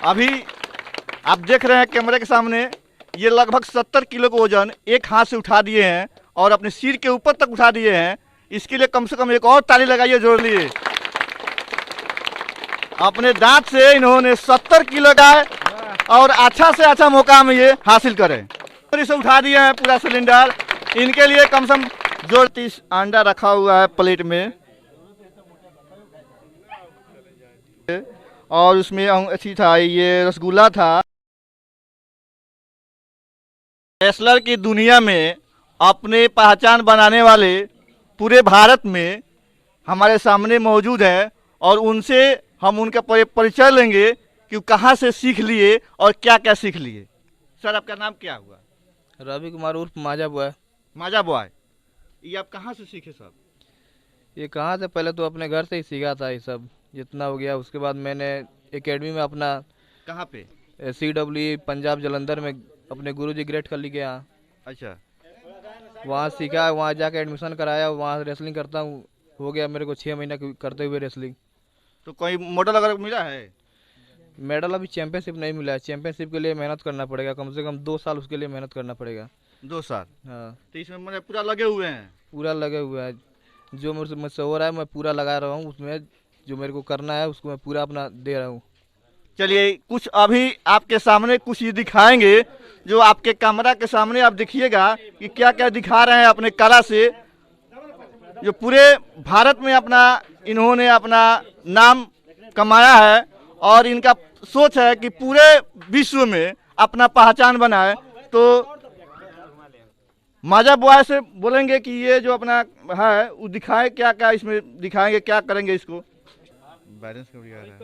अभी आप देख रहे हैं कैमरे के सामने, ये लगभग 70 किलो का वजन एक हाथ से उठा दिए हैं और अपने सिर के ऊपर तक उठा दिए हैं। इसके लिए कम से कम एक और ताली लगाइए जोर लिए। अपने दांत से इन्होंने 70 किलो का और अच्छा से अच्छा मुकाम ये हासिल करें। इसे उठा दिए हैं पूरा सिलेंडर। इनके लिए कम से कम जो 30 अंडा रखा हुआ है प्लेट में, और उसमें अच्छी था, ये रसगुल्ला था। रेसलर की दुनिया में अपने पहचान बनाने वाले पूरे भारत में हमारे सामने मौजूद है और उनसे हम उनका परिचय लेंगे कि कहाँ से सीख लिए और क्या क्या सीख लिए। सर, आपका नाम क्या हुआ? रवि कुमार उर्फ माजा बॉय। माजा बॉय, ये आप कहाँ से सीखे सब? ये कहाँ से, पहले तो अपने घर से ही सीखा था ये सब जितना हो गया। उसके बाद मैंने एकेडमी में अपना कहाँ पे? CWE पंजाब जलंधर में अपने गुरुजी ग्रेट खली के यहाँ। अच्छा, वहाँ सीखा, वहाँ जाके एडमिशन कराया, वहाँ रेसलिंग करता हूँ। हो गया मेरे को 6 महीना करते हुए रेसलिंग। तो कोई मॉडल अगर मिला है? मेडल अभी चैंपियनशिप नहीं मिला है। चैंपियनशिप के लिए मेहनत करना पड़ेगा, कम से कम 2 साल उसके लिए मेहनत करना पड़ेगा। 2 साल? हाँ, तो इसमें मैंने पूरा लगे हुए हैं? पूरा लगे हुए हैं। जो मुझसे हो रहा है मैं पूरा लगा रहा हूँ उसमें। जो मेरे को करना है उसको मैं पूरा अपना दे रहा हूँ। चलिए, कुछ अभी आपके सामने कुछ ये दिखाएंगे जो आपके कैमरा के सामने आप देखिएगा कि क्या क्या दिखा रहे हैं अपने कला से, जो पूरे भारत में इन्होंने अपना नाम कमाया है और इनका सोच है कि पूरे विश्व में अपना पहचान बनाए। तो माजा बॉय से बोलेंगे कि ये जो अपना है वो दिखाए, क्या क्या इसमें दिखाएंगे, क्या करेंगे इसको। बैलेंस कर रहा है।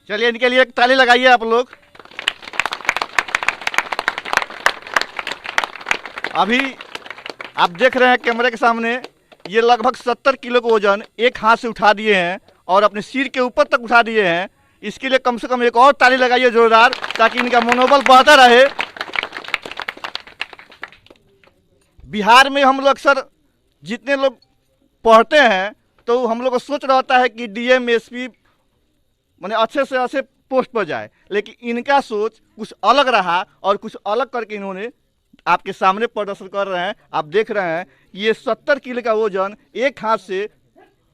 चलिए, इनके लिए एक ताली लगाइए आप लोग। अभी आप देख रहे हैं कैमरे के सामने, ये लगभग 70 किलो का वजन एक हाथ से उठा दिए हैं और अपने सिर के ऊपर तक उठा दिए हैं। इसके लिए कम से कम एक और ताली लगाइए जोरदार, ताकि इनका मनोबल बढ़ता रहे। बिहार में हम लोग अक्सर जितने लोग पढ़ते हैं तो हम लोग को सोच रहता है कि DM SP माने अच्छे से अच्छे पोस्ट पर जाए, लेकिन इनका सोच कुछ अलग रहा और कुछ अलग करके इन्होंने आपके सामने प्रदर्शन कर रहे हैं। आप देख रहे हैं ये 70 किलो का वजन एक हाथ से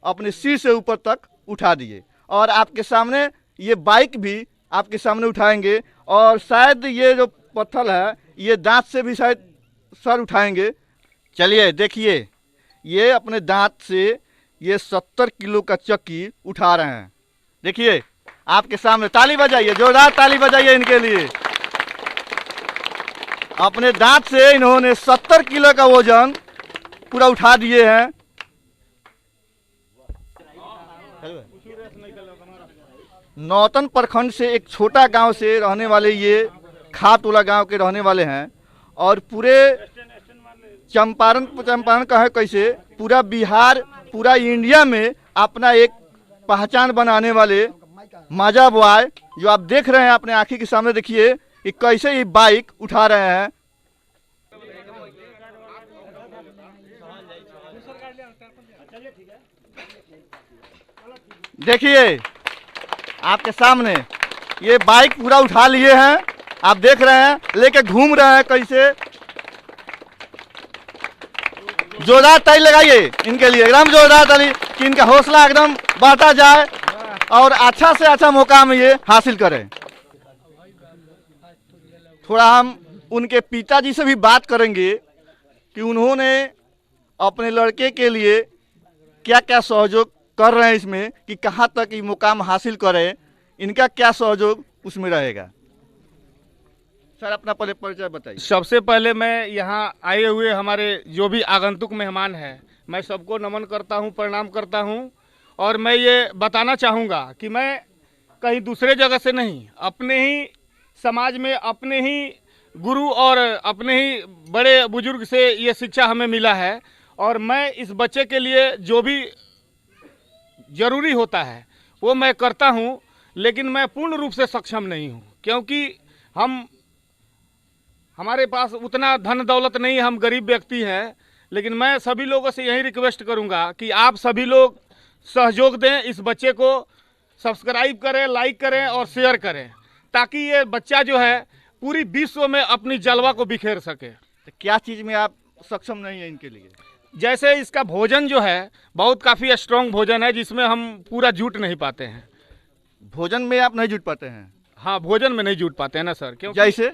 अपने सिर से ऊपर तक उठा दिए और आपके सामने ये बाइक भी आपके सामने उठाएंगे और शायद ये जो पत्थर है ये दांत से भी शायद सर उठाएंगे। चलिए देखिए, ये अपने दांत से ये 70 किलो का चक्की उठा रहे हैं। देखिए आपके सामने, ताली बजाइए, जोरदार ताली बजाइए इनके लिए। अपने दांत से इन्होंने 70 किलो का वजन पूरा उठा दिए हैं। नौतन प्रखंड से एक छोटा गांव से रहने वाले ये खाटोला गांव के रहने वाले हैं और पूरे चंपारण का है कैसे पूरा बिहार, पूरा इंडिया में अपना एक पहचान बनाने वाले माजा बॉय, जो आप देख रहे हैं अपने आंखी के सामने। देखिए कि कैसे ये बाइक उठा रहे हैं। देखिए आपके सामने ये बाइक पूरा उठा लिए हैं, आप देख रहे हैं, लेके घूम रहे हैं कैसे। जोरदार ताली लगाइए इनके लिए, एकदम जोरदार ताली, कि इनका हौसला एकदम बढ़ता जाए और अच्छा से अच्छा मुकाम ये हासिल करें। थोड़ा हम उनके पिताजी से भी बात करेंगे कि उन्होंने अपने लड़के के लिए क्या क्या सहयोग कर रहे हैं इसमें, कि कहाँ तक ये मुकाम हासिल करें, इनका क्या सहयोग उसमें रहेगा। सर, अपना पहले परिचय बताइए। सबसे पहले मैं यहाँ आए हुए हमारे जो भी आगंतुक मेहमान हैं, मैं सबको नमन करता हूँ, प्रणाम करता हूँ। और मैं ये बताना चाहूँगा कि मैं कहीं दूसरे जगह से नहीं, अपने ही समाज में, अपने ही गुरु और अपने ही बड़े बुजुर्ग से ये शिक्षा हमें मिला है। और मैं इस बच्चे के लिए जो भी ज़रूरी होता है वो मैं करता हूँ, लेकिन मैं पूर्ण रूप से सक्षम नहीं हूँ, क्योंकि हमारे पास उतना धन दौलत नहीं, हम गरीब व्यक्ति हैं। लेकिन मैं सभी लोगों से यही रिक्वेस्ट करूंगा कि आप सभी लोग सहयोग दें, इस बच्चे को सब्सक्राइब करें, लाइक करें और शेयर करें, ताकि ये बच्चा जो है पूरी विश्व में अपनी जलवा को बिखेर सके। तो क्या चीज़ में आप सक्षम नहीं है इनके लिए? जैसे इसका भोजन जो है बहुत काफ़ी स्ट्रॉन्ग भोजन है, जिसमें हम पूरा जुट नहीं पाते हैं। भोजन में आप नहीं जुट पाते हैं? हाँ, भोजन में नहीं जुट पाते हैं ना सर, जैसे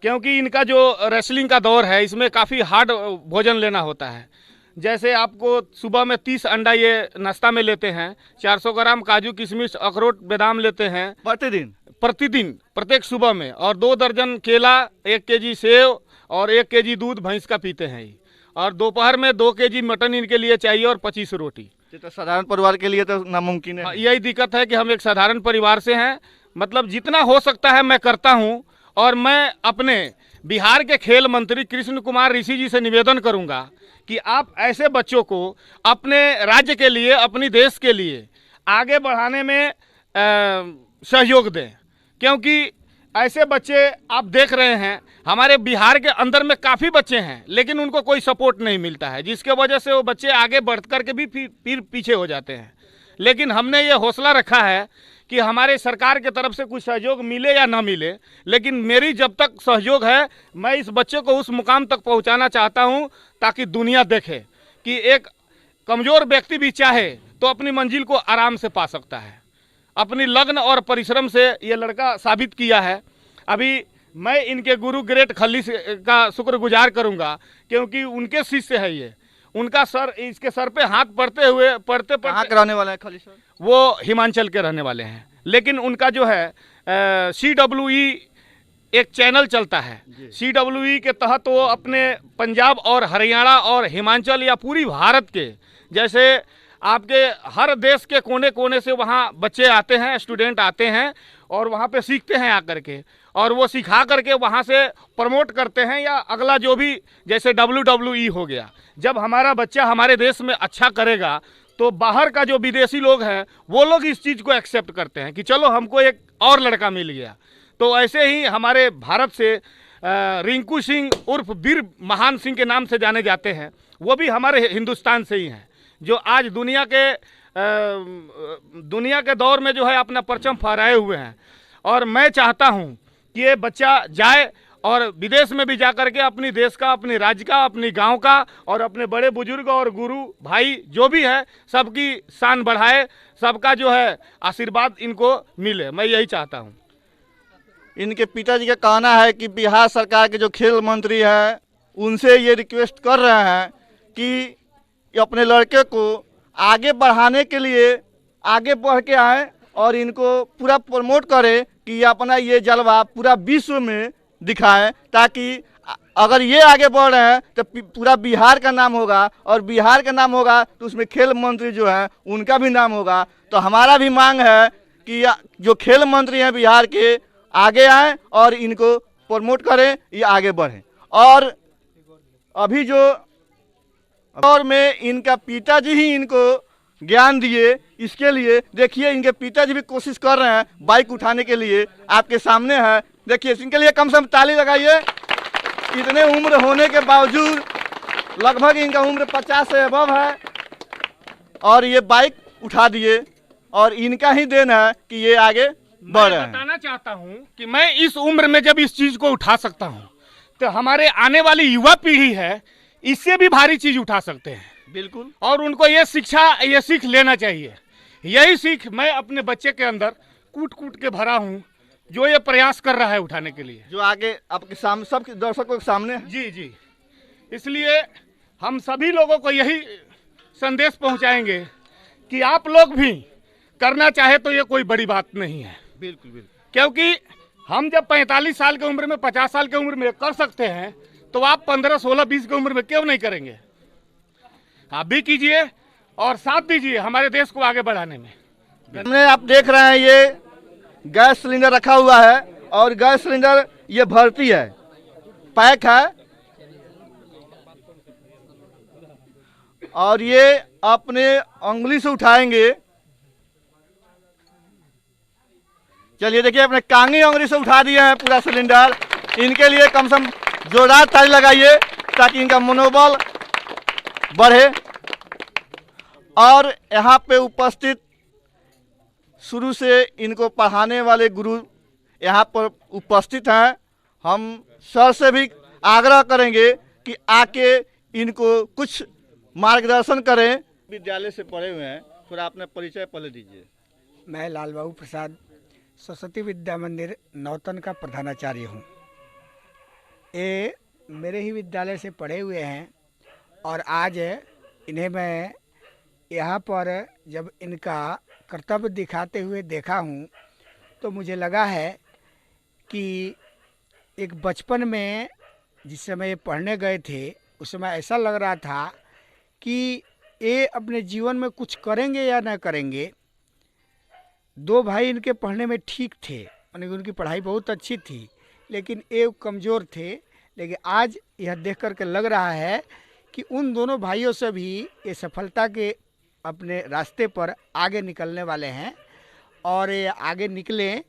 क्योंकि इनका जो रेसलिंग का दौर है इसमें काफ़ी हार्ड भोजन लेना होता है। जैसे आपको सुबह में 30 अंडा ये नाश्ता में लेते हैं, 400 ग्राम काजू किशमिश अखरोट बादाम लेते हैं प्रतिदिन प्रत्येक सुबह में, और 2 दर्जन केला, 1 केजी सेव और 1 केजी दूध भैंस का पीते हैं। और दोपहर में 2 केजी मटन इनके लिए चाहिए और 25 रोटी। तो साधारण परिवार के लिए तो नामुमकिन है। यही दिक्कत है कि हम एक साधारण परिवार से हैं। मतलब जितना हो सकता है मैं करता हूं, और मैं अपने बिहार के खेल मंत्री कृष्ण कुमार ऋषि जी से निवेदन करूंगा कि आप ऐसे बच्चों को अपने राज्य के लिए, अपनी देश के लिए आगे बढ़ाने में सहयोग दें, क्योंकि ऐसे बच्चे आप देख रहे हैं हमारे बिहार के अंदर में काफ़ी बच्चे हैं, लेकिन उनको कोई सपोर्ट नहीं मिलता है, जिसके वजह से वो बच्चे आगे बढ़ कर के भी फिर पीछे हो जाते हैं। लेकिन हमने ये हौसला रखा है कि हमारे सरकार की तरफ से कुछ सहयोग मिले या ना मिले, लेकिन मेरी जब तक सहयोग है मैं इस बच्चे को उस मुकाम तक पहुंचाना चाहता हूं, ताकि दुनिया देखे कि एक कमज़ोर व्यक्ति भी चाहे तो अपनी मंजिल को आराम से पा सकता है। अपनी लगन और परिश्रम से ये लड़का साबित किया है। अभी मैं इनके गुरु ग्रेट खली का शुक्रगुजार करूंगा, क्योंकि उनके शिष्य है ये। उनका सर, इसके सर पे हाथ पड़ते पड़ते रहने वाले हैं खली सर? वो हिमाचल के रहने वाले हैं, लेकिन उनका जो है CWE एक चैनल चलता है। CWE के तहत वो अपने पंजाब और हरियाणा और हिमाचल या पूरी भारत के, जैसे आपके हर देश के कोने कोने से वहाँ बच्चे आते हैं, स्टूडेंट आते हैं और वहाँ पे सीखते हैं आकर के, और वो सिखा करके वहाँ से प्रमोट करते हैं। या अगला जो भी, जैसे WWE हो गया, जब हमारा बच्चा हमारे देश में अच्छा करेगा तो बाहर का जो विदेशी लोग हैं वो लोग इस चीज़ को एक्सेप्ट करते हैं कि चलो हमको एक और लड़का मिल गया। तो ऐसे ही हमारे भारत से रिंकू सिंह उर्फ वीर महान सिंह के नाम से जाने जाते हैं, वो भी हमारे हिंदुस्तान से ही हैं, जो आज दुनिया के दौर में जो है अपना परचम फहराए हुए हैं। और मैं चाहता हूं कि ये बच्चा जाए और विदेश में भी जा कर के अपनी देश का, अपनी राज्य का, अपनी गांव का और अपने बड़े बुजुर्ग और गुरु भाई जो भी है सबकी शान बढ़ाए, सबका जो है आशीर्वाद इनको मिले, मैं यही चाहता हूं। इनके पिताजी का कहना है कि बिहार सरकार के जो खेल मंत्री हैं उनसे ये रिक्वेस्ट कर रहे हैं कि अपने लड़के को आगे बढ़ाने के लिए आगे बढ़ के आए और इनको पूरा प्रमोट करें कि अपना ये जलवा पूरा विश्व में दिखाएं, ताकि अगर ये आगे बढ़ रहे हैं तो पूरा बिहार का नाम होगा, और बिहार का नाम होगा तो उसमें खेल मंत्री जो हैं उनका भी नाम होगा। तो हमारा भी मांग है कि जो खेल मंत्री हैं बिहार के आगे आएं और इनको प्रमोट करें, ये आगे बढ़ें। और अभी जो और में इनका पिताजी ही इनको ज्ञान दिए, इसके लिए देखिए इनके पिताजी भी कोशिश कर रहे हैं बाइक उठाने के लिए, आपके सामने है, देखिए इनके लिए कम से कम ताली लगाइए। इतने उम्र होने के बावजूद, लगभग इनका उम्र 50 से अबव है, और ये बाइक उठा दिए, और इनका ही देन है कि ये आगे बढ़ रहे हैं। बताना चाहता हूं कि मैं इस उम्र में जब इस चीज को उठा सकता हूं, तो हमारे आने वाली युवा पीढ़ी है, इससे भी भारी चीज उठा सकते हैं। बिल्कुल। और उनको ये सीख लेना चाहिए। यही सीख मैं अपने बच्चे के अंदर कूट कूट के भरा हूं, जो ये प्रयास कर रहा है उठाने के लिए, जो आगे आपके सामने सब दर्शकों के सामने है। जी। इसलिए हम सभी लोगों को यही संदेश पहुंचाएंगे कि आप लोग भी करना चाहे तो ये कोई बड़ी बात नहीं है। बिल्कुल। क्योंकि हम जब 45 साल की उम्र में, 50 साल की उम्र में कर सकते हैं, तो आप 15, 16, 20 की उम्र में क्यों नहीं करेंगे? आप भी कीजिए और साथ दीजिए हमारे देश को आगे बढ़ाने में। हमने आप देख रहे हैं ये गैस सिलेंडर रखा हुआ है, और गैस सिलेंडर ये भरती है, पैक है, और ये अपने उंगली से उठाएंगे। चलिए देखिए अपने कांगी उंगली से उठा दिए हैं पूरा सिलेंडर। इनके लिए कम से कम जोरदार ताली लगाइए, ताकि इनका मनोबल बढ़े। और यहाँ पे उपस्थित शुरू से इनको पढ़ाने वाले गुरु यहाँ पर उपस्थित हैं। हम सर से भी आग्रह करेंगे कि आके इनको कुछ मार्गदर्शन करें। विद्यालय से पढ़े हुए हैं, थोड़ा अपना परिचय पहले दीजिए। मैं लाल बाबू प्रसाद सरस्वती विद्या मंदिर नौतन का प्रधानाचार्य हूँ। ये मेरे ही विद्यालय से पढ़े हुए हैं और आज इन्हें मैं यहाँ पर जब इनका कर्तव्य दिखाते हुए देखा हूँ तो मुझे लगा है कि एक बचपन में जिस समय ये पढ़ने गए थे उस समय ऐसा लग रहा था कि ये अपने जीवन में कुछ करेंगे या न करेंगे। दो भाई इनके पढ़ने में ठीक थे, यानी उनकी पढ़ाई बहुत अच्छी थी, लेकिन ये कमज़ोर थे। लेकिन आज यह देख कर के लग रहा है कि उन दोनों भाइयों से भी ये सफलता के अपने रास्ते पर आगे निकलने वाले हैं और ये आगे निकलें,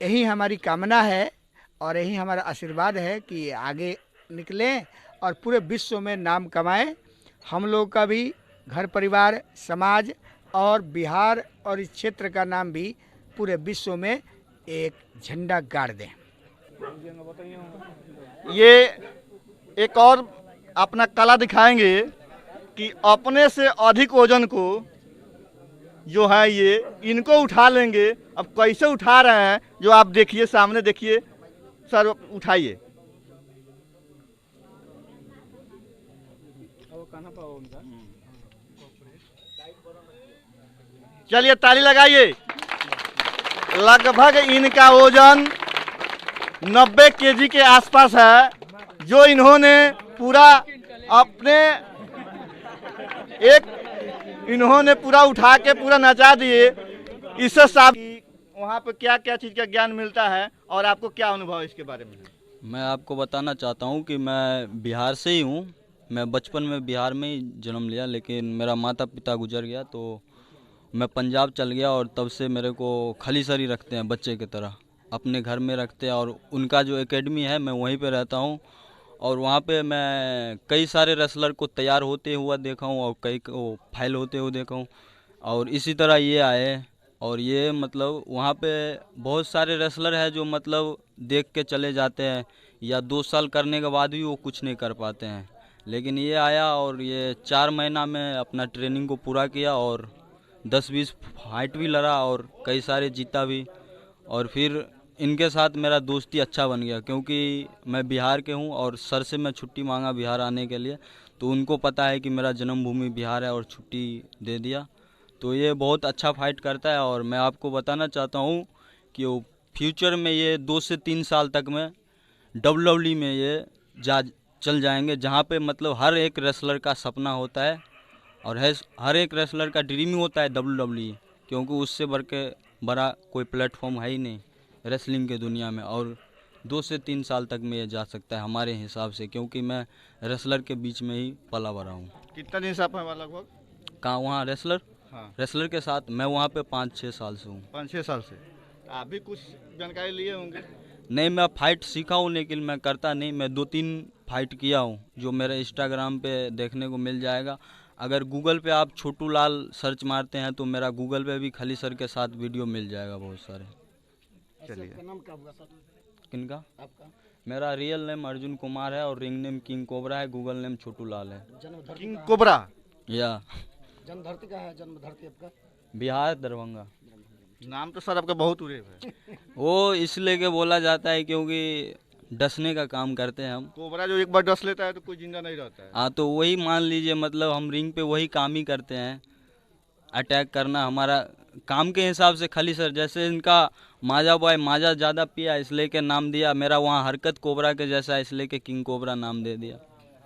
यही हमारी कामना है और यही हमारा आशीर्वाद है कि ये आगे निकलें और पूरे विश्व में नाम कमाएं। हम लोग का भी घर परिवार, समाज और बिहार और इस क्षेत्र का नाम भी पूरे विश्व में एक झंडा गाड़ दें। ये एक और अपना कला दिखाएंगे कि अपने से अधिक वजन को जो है ये इनको उठा लेंगे। अब कैसे उठा रहे हैं जो आप देखिए, सामने देखिए। सर उठाइए। चलिए ताली लगाइए। लगभग इनका वजन 90 केजी के आसपास है, जो इन्होंने पूरा अपने इन्होंने पूरा उठा के पूरा नचा दिए। इससे साबित वहाँ पे क्या क्या चीज़ का ज्ञान मिलता है और आपको क्या अनुभव है इसके बारे में? मैं आपको बताना चाहता हूँ कि मैं बिहार से ही हूँ। मैं बचपन में बिहार में ही जन्म लिया, लेकिन मेरा माता पिता गुजर गया तो मैं पंजाब चल गया और तब से मेरे को खलीसरी रखते हैं, बच्चे की तरह अपने घर में रखते हैं। और उनका जो एकेडमी है मैं वहीं पे रहता हूँ और वहाँ पे मैं कई सारे रेसलर को तैयार होते हुआ देखा हूँ और कई को फाइल होते हुए देखा हूँ। और इसी तरह ये आए और ये मतलब वहाँ पे बहुत सारे रेसलर हैं जो मतलब देख के चले जाते हैं या 2 साल करने के बाद भी वो कुछ नहीं कर पाते हैं। लेकिन ये आया और ये 4 महीना में अपना ट्रेनिंग को पूरा किया और 10-20 फाइट भी लड़ा और कई सारे जीता भी। और फिर इनके साथ मेरा दोस्ती अच्छा बन गया क्योंकि मैं बिहार के हूँ और सर से मैं छुट्टी मांगा बिहार आने के लिए, तो उनको पता है कि मेरा जन्मभूमि बिहार है और छुट्टी दे दिया। तो ये बहुत अच्छा फाइट करता है और मैं आपको बताना चाहता हूँ कि वो फ्यूचर में ये 2 से 3 साल तक में WWE में ये चल जाएंगे, जहाँ पे मतलब हर एक रेसलर का सपना होता है और हर एक रेसलर का ड्रीम ही होता है WWE, क्योंकि उससे बढ़ के बड़ा कोई प्लेटफॉर्म है ही नहीं रेसलिंग के दुनिया में। और 2 से 3 साल तक में ये जा सकता है हमारे हिसाब से, क्योंकि मैं रेसलर के बीच में ही पला बड़ा हूँ। कितना दिन से आप हैं लगभग? कहाँ वहाँ रेसलर? हाँ, रेसलर के साथ मैं वहाँ पे 5-6 साल से हूँ। 5-6 साल से। आप भी कुछ जानकारी लिए होंगे? नहीं, मैं फाइट सीखा हूँ लेकिन मैं करता नहीं। मैं 2-3 फाइट किया हूँ जो मेरे इंस्टाग्राम पे देखने को मिल जाएगा। अगर गूगल पे आप छोटू लाल सर्च मारते हैं तो मेरा गूगल पे भी खली सर के साथ वीडियो मिल जाएगा बहुत सारे। चलिए। नाम क्या होगा सर किनका? आपका? मेरा रियल नेम अर्जुन कुमार है और रिंग नेम किंग कोबरा है, गूगल नेम छोटू लाल है। King cobra. या जन्म धरती का है? जन्म धरती आपका बिहार दरभंगा। नाम तो सर आपका बहुत उड़े है। वो इसलिए के बोला जाता है क्योंकि डसने का काम करते हैं हम। कोबरा जो एक बार डस लेता है तो कोई जिंदा नहीं रहता है। हाँ, तो वही मान लीजिए, मतलब हम रिंग पे वही काम ही करते हैं, अटैक करना हमारा काम के हिसाब से। खली सर जैसे इनका माजा बॉय माजा ज़्यादा पिया इसलिए के नाम दिया, मेरा वहाँ हरकत कोबरा के जैसा इसलिए के किंग कोबरा नाम दे दिया।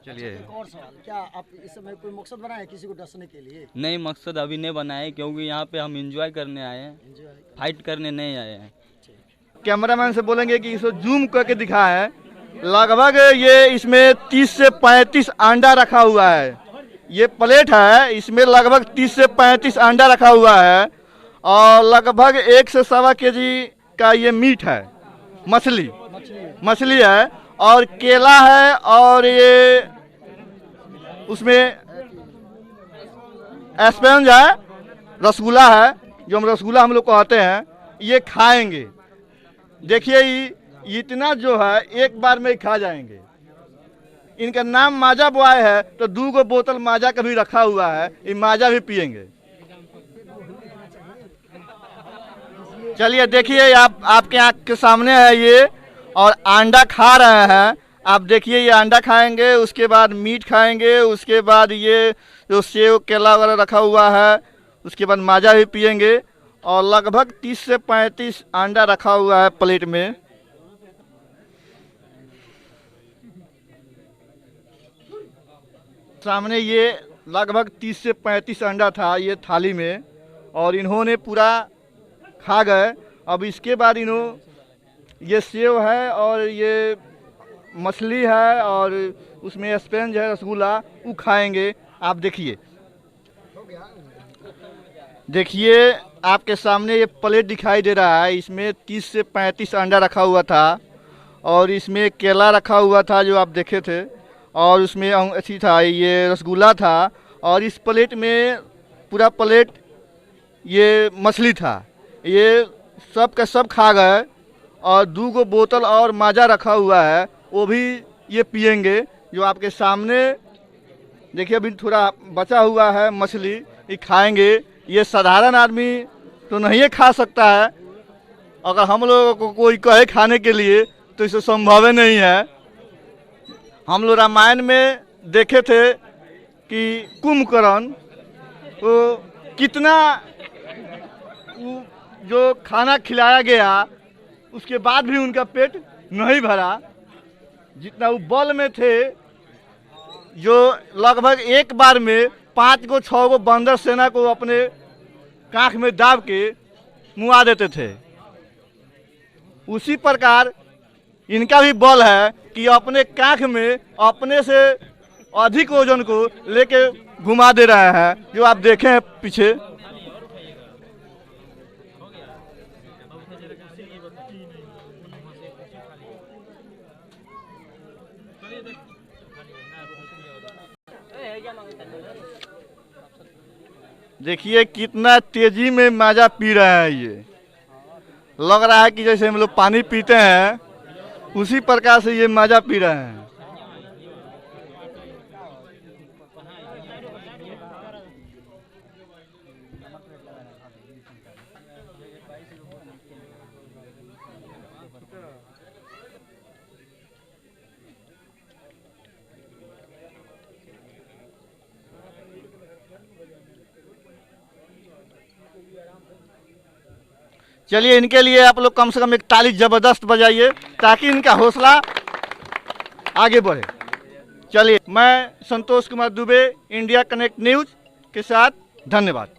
चलिए। एक और सवाल, क्या आप इस समय कोई मकसद बनाए किसी को डसने के लिए? नहीं, मकसद अभी नहीं बनाए क्योंकि यहाँ पे हम एंजॉय करने आए हैं, फाइट करने नहीं आए हैं। कैमरामैन से बोलेंगे कि इसको जूम करके दिखाएं। लगभग ये इसमें 30 से 35 अंडा रखा हुआ है। ये प्लेट है, इसमें लगभग 30 से 35 अंडा रखा हुआ है और लगभग 1 से 1.25 केजी का ये मीट है, मछली है और केला है और ये उसमें स्पंज है, रसगुल्ला है, जो हम रसगुल्ला हम लोग कहते हैं, ये खाएंगे। देखिए इतना जो है एक बार में ही खा जाएंगे। इनका नाम माजा बॉय है, तो 2 बोतल माजा का भी रखा हुआ है, ये माजा भी पिएंगे। चलिए देखिए, आपके आँख के सामने है ये, और अंडा खा रहे हैं। आप देखिए ये अंडा खाएंगे, उसके बाद मीट खाएंगे, उसके बाद ये जो सेव केला वगैरह रखा हुआ है, उसके बाद माजा भी पिएंगे। और लगभग 30 से 35 अंडा रखा हुआ है प्लेट में। सामने ये लगभग 30 से 35 अंडा था ये थाली में, और इन्होंने पूरा खा गए। अब इसके बाद ये सेव है और ये मछली है और उसमें स्पंज है, रसगुल्ला, वो खाएंगे। आप देखिए आपके सामने ये प्लेट दिखाई दे रहा है, इसमें 30 से 35 अंडा रखा हुआ था, और इसमें केला रखा हुआ था जो आप देखे थे, और उसमें अच्छी था ये रसगुल्ला था, और इस प्लेट में पूरा प्लेट ये मछली था। ये सब का सब खा गए, और 2 बोतल और माजा रखा हुआ है, वो भी ये पिएंगे। जो आपके सामने देखिए अभी थोड़ा बचा हुआ है मछली, ये खाएंगे। ये साधारण आदमी तो नहीं खा सकता है, अगर हम लोगों को कोई कहे खाने के लिए तो इसे संभव नहीं है। हम लोग रामायण में देखे थे कि कुंभकर्ण तो कितना जो खाना खिलाया गया, उसके बाद भी उनका पेट नहीं भरा। जितना वो बल में थे, जो लगभग एक बार में 5-6 बंदर सेना को अपने कांख में दाब के मुआ देते थे। उसी प्रकार इनका भी बल है कि अपने कांख में अपने से अधिक वजन को लेके घुमा दे रहे हैं, जो आप देखे हैं पीछे। देखिए कितना तेजी में माजा पी रहे हैं। ये लग रहा है कि जैसे हम लोग पानी पीते हैं, उसी प्रकार से ये माजा पी रहे हैं। चलिए इनके लिए आप लोग कम से कम एक ताली जबरदस्त बजाइए, ताकि इनका हौसला आगे बढ़े। चलिए, मैं Santosh Kumar Dubey, India Connect News के साथ, धन्यवाद।